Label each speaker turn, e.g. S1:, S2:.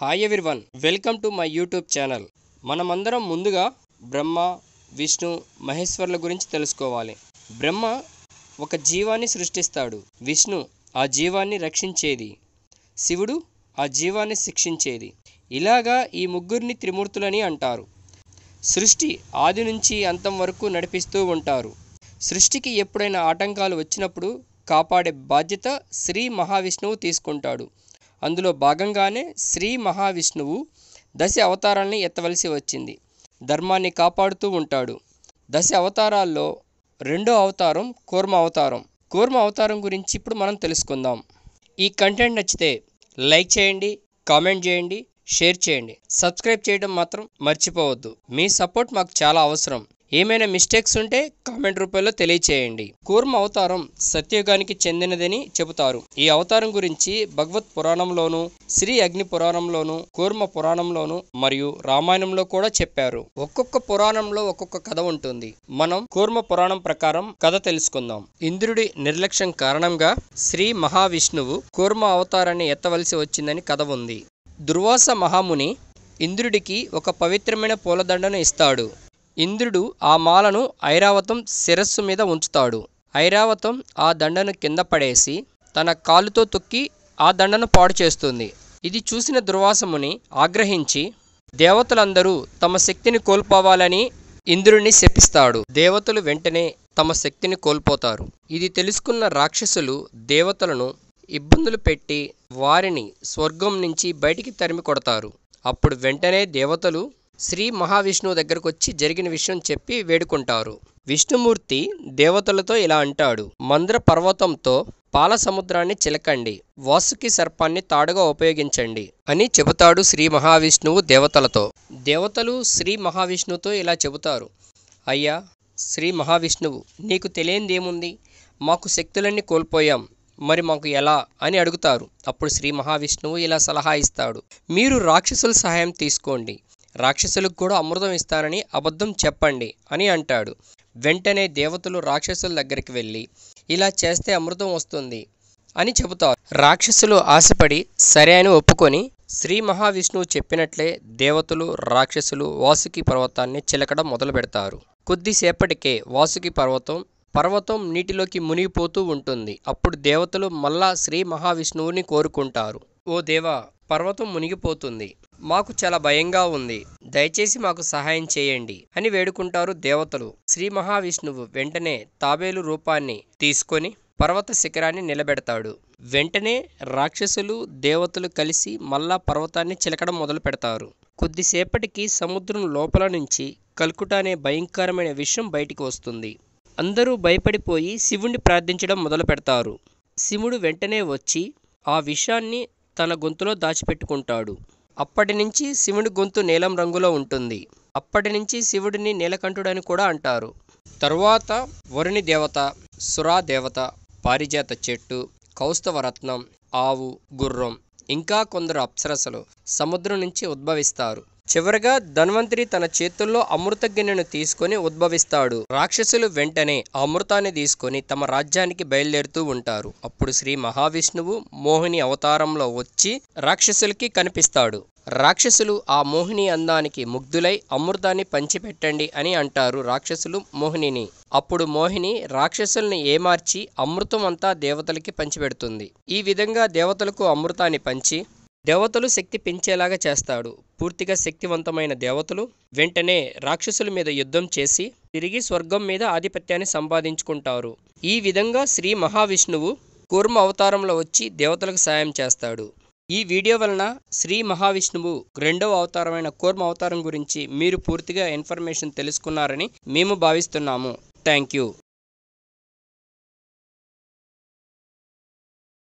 S1: Hi everyone, welcome to my YouTube channel. మనమందరం ముందుగా బ్రహ్మ, విష్ణు, మహేశ్వర్ల గురించి తెలుసుకోవాలి. బ్రహ్మ ఒక జీవాన్ని సృష్టిస్తాడు, విష్ణు ఆ జీవాన్ని రక్షించేది, శివుడు ఆ జీవాన్ని శిక్షించేది. ఇలాగా ఈ ముగ్గురిని త్రిమూర్తులని అంటారు. సృష్టి ఆది నుంచి అంతం వరకు నడిపిస్తూ ఉంటారు. సృష్టికి ఎప్పుడైనా ఆటంకాలు వచ్చినప్పుడు కాపాడే బాధ్యత శ్రీ మహావిష్ణువు తీసుకుంటాడు. అందులో భాగంగానే శ్రీ మహావిష్ణువు దశ అవతారాలని ఎత్తవలసి వచ్చింది. ధర్మాన్ని కాపాడుతూ ఉంటాడు. దశ అవతారాల్లో రెండో అవతారం కూర్మ అవతారం. కూర్మ అవతారం గురించి ఇప్పుడు మనం తెలుసుకుందాం. ఈ కంటెంట్ నచ్చితే లైక్ చేయండి, కామెంట్ చేయండి, షేర్ చేయండి. సబ్స్క్రైబ్ చేయడం మాత్రం మర్చిపోవద్దు. మీ సపోర్ట్ మాకు చాలా అవసరం. ఏమైనా మిస్టేక్స్ ఉంటే కామెంట్ రూపంలో తెలియచేయండి. కూర్మ అవతారం సత్యయుగానికి చెందినదని చెబుతారు. ఈ అవతారం గురించి భగవత్ పురాణంలోను, శ్రీ అగ్ని పురాణంలోను, కూర్మ పురాణంలోను మరియు రామాయణంలో కూడా చెప్పారు. ఒక్కొక్క పురాణంలో ఒక్కొక్క కథ ఉంటుంది. మనం కూర్మ పురాణం ప్రకారం కథ తెలుసుకుందాం. ఇంద్రుడి నిర్లక్ష్యం కారణంగా శ్రీ మహావిష్ణువు కూర్మ అవతారాన్ని ఎత్తవలసి వచ్చిందని కథ ఉంది. దుర్వాస మహాముని ఇంద్రుడికి ఒక పవిత్రమైన పూలదండను ఇస్తాడు. ఇంద్రుడు ఆ మాలను ఐరావతం శిరస్సు మీద ఉంచుతాడు. ఐరావతం ఆ దండను కింద పడేసి తన కాలుతో తొక్కి ఆ దండను పాడు చేస్తుంది. ఇది చూసిన దుర్వాసముని ఆగ్రహించి దేవతలందరూ తమ శక్తిని కోల్పోవాలని ఇంద్రుడిని శపిస్తాడు. దేవతలు వెంటనే తమ శక్తిని కోల్పోతారు. ఇది తెలుసుకున్న రాక్షసులు దేవతలను ఇబ్బందులు పెట్టి వారిని స్వర్గం నుంచి బయటికి తరిమి కొడతారు. అప్పుడు వెంటనే దేవతలు శ్రీ మహావిష్ణువు దగ్గరకు వచ్చి జరిగిన విషయం చెప్పి వేడుకుంటారు. విష్ణుమూర్తి దేవతలతో ఇలా అంటాడు: మంద్ర పర్వతంతో పాల సముద్రాన్ని చిలకండి, వాసుకి సర్పాన్ని తాడుగా ఉపయోగించండి అని చెబుతాడు శ్రీ మహావిష్ణువు దేవతలతో. దేవతలు శ్రీ మహావిష్ణువుతో ఇలా చెబుతారు: అయ్యా శ్రీ మహావిష్ణువు, నీకు తెలియందేముంది? మాకు శక్తులన్నీ కోల్పోయాం, మరి మాకు ఎలా అని అడుగుతారు. అప్పుడు శ్రీ మహావిష్ణువు ఇలా సలహా ఇస్తాడు: మీరు రాక్షసుల సహాయం తీసుకోండి, రాక్షసులకు కూడా అమృతం ఇస్తానని అబద్ధం చెప్పండి అని అంటాడు. వెంటనే దేవతలు రాక్షసుల దగ్గరికి వెళ్ళి ఇలా చేస్తే అమృతం వస్తుంది అని చెబుతారు. రాక్షసులు ఆశపడి సరే అని ఒప్పుకొని శ్రీ మహావిష్ణువు చెప్పినట్లే దేవతలు రాక్షసులు వాసుకి పర్వతాన్ని చిలకడం మొదలు పెడతారు. కొద్దిసేపటికే వాసుకి పర్వతం నీటిలోకి మునిగిపోతూ ఉంటుంది. అప్పుడు దేవతలు మళ్ళా శ్రీ మహావిష్ణువుని కోరుకుంటారు: ఓ దేవా, పర్వతం మునిగిపోతుంది, మాకు చాలా భయంగా ఉంది, దయచేసి మాకు సహాయం చేయండి అని వేడుకుంటారు దేవతలు. శ్రీ మహావిష్ణువు వెంటనే తాబేలు రూపాన్ని తీసుకొని పర్వత శిఖరాన్ని నిలబెడతాడు. వెంటనే రాక్షసులు దేవతలు కలిసి మళ్ళా పర్వతాన్ని చిలకడం మొదలు పెడతారు. కొద్దిసేపటికి సముద్రం లోపల నుంచి కల్కుట అనే భయంకరమైన విషయం బయటికి వస్తుంది. అందరూ భయపడిపోయి శివుణ్ణి ప్రార్థించడం మొదలు పెడతారు. శివుడు వెంటనే వచ్చి ఆ విషాన్ని తన గొంతులో దాచిపెట్టుకుంటాడు. అప్పటి నుంచి శివుడి గొంతు నీలం రంగులో ఉంటుంది. అప్పటి నుంచి శివుడిని నీలకంఠుడని కూడా అంటారు. తరువాత వరుణి దేవత, సురా దేవత, పారిజాత చెట్టు, కౌస్తవరత్నం, ఆవు, గుర్రం, ఇంకా కొందరు అప్సరసలు సముద్రం నుంచి ఉద్భవిస్తారు. చివరగా ధన్వంతరి తన చేతుల్లో అమృత గిన్నెను తీసుకొని ఉద్భవిస్తాడు. రాక్షసులు వెంటనే ఆ అమృతాన్ని తీసుకొని తమ రాజ్యానికి బయలుదేరుతూ ఉంటారు. అప్పుడు శ్రీ మహావిష్ణువు మోహిని అవతారంలో వచ్చి రాక్షసులకి కనిపిస్తాడు. రాక్షసులు ఆ మోహిని అందానికి ముగ్ధులై అమృతాన్ని పంచిపెట్టండి అని అంటారు రాక్షసులు మోహినిని. అప్పుడు మోహిని రాక్షసుల్ని ఏమార్చి అమృతం అంతా దేవతలకి పంచిపెడుతుంది. ఈ విధంగా దేవతలకు అమృతాన్ని పంచి దేవతలు శక్తి పెంచేలాగా చేస్తాడు. పూర్తిగా శక్తివంతమైన దేవతలు వెంటనే రాక్షసుల మీద యుద్ధం చేసి తిరిగి స్వర్గం మీద ఆధిపత్యాన్ని సంపాదించుకుంటారు. ఈ విధంగా శ్రీ మహావిష్ణువు కూర్మ అవతారంలో వచ్చి దేవతలకు సాయం చేస్తాడు. ఈ వీడియో వలన శ్రీ మహావిష్ణువు రెండవ అవతారమైన కూర్మ అవతారం గురించి మీరు పూర్తిగా ఇన్ఫర్మేషన్ తెలుసుకున్నారని మేము భావిస్తున్నాము. Thank you.